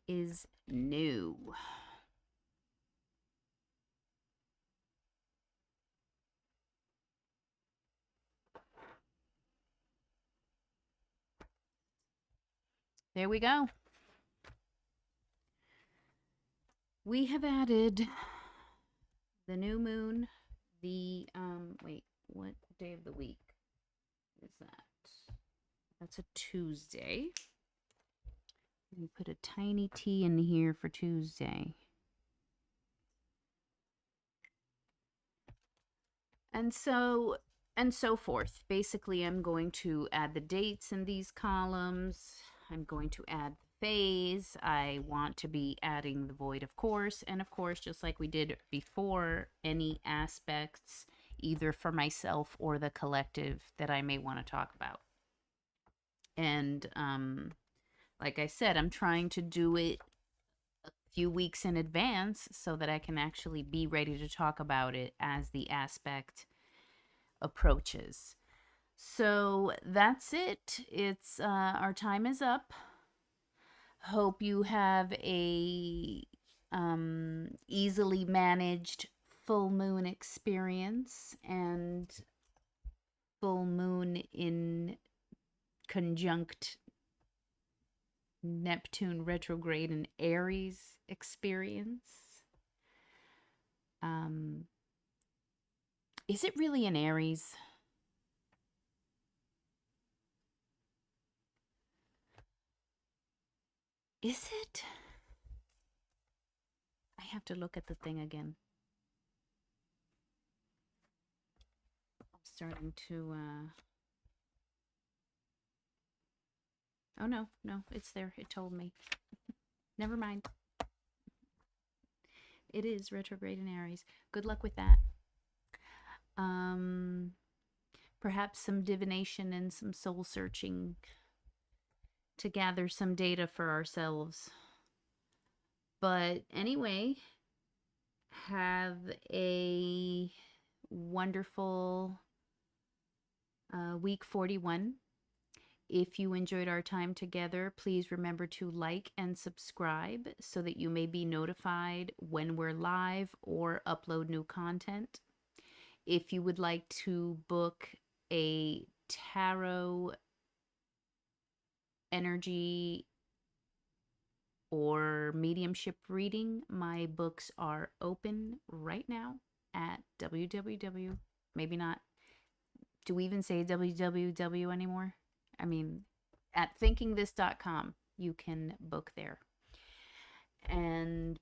is new. there we go. We have added the new moon, the, wait, what day of the week is that? That's a Tuesday. We put a tiny T in here for Tuesday. And so forth. Basically, I'm going to add the dates in these columns. I'm going to add the phase. I want to be adding the void, of course. And of course, just like we did before, any aspects either for myself or the collective that I may want to talk about. And like I said, I'm trying to do it a few weeks in advance so that I can actually be ready to talk about it as the aspect approaches. So that's it. It's our time is up. Hope you have a easily managed full moon experience and full moon in conjunct Neptune retrograde in Aries experience. Is it really an Aries? Is it? I have to look at the thing again. I'm starting to oh no, it's there. It told me. Never mind. It is retrograde in Aries. Good luck with that. Perhaps some divination and some soul searching to gather some data for ourselves. But anyway, have a wonderful week 41. If you enjoyed our time together, please remember to like and subscribe so that you may be notified when we're live or upload new content. If you would like to book a tarot energy or mediumship reading, my books are open right now at www. Maybe not. Do we even say www anymore? I mean, at thinkingthis.com, you can book there. And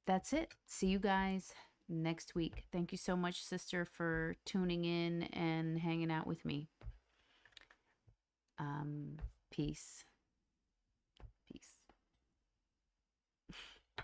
that's it. See you guys next week. Thank you so much, sister, for tuning in and hanging out with me. Peace.